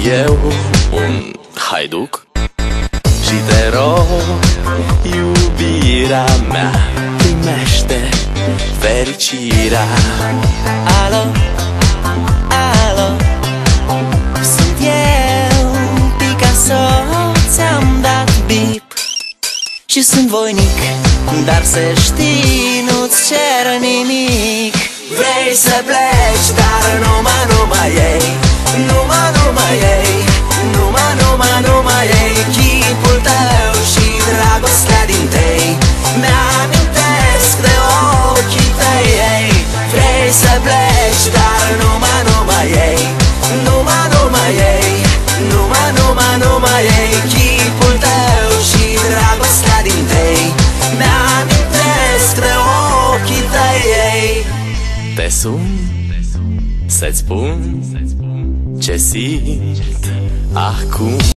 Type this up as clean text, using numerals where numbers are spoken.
eu un haiduc și te rog, iubirea mea, primește fericirea. Alo, alo, sunt eu, Picasso, ți-am dat bip și sunt voinic, dar să știi, nu-ți cer nimic. Vrei să pleci, dar numai ei, numai ei, numai ei, chipul tău și dragostea din tei mi-amintesc de ochii tăi, ei. Vrei să pleci, dar numai ei, numai ei, numai ei, chipul tău și dragostea din tei mi-amintesc de ochii tăi, ei. Te sun să-ți spun ce simt acum.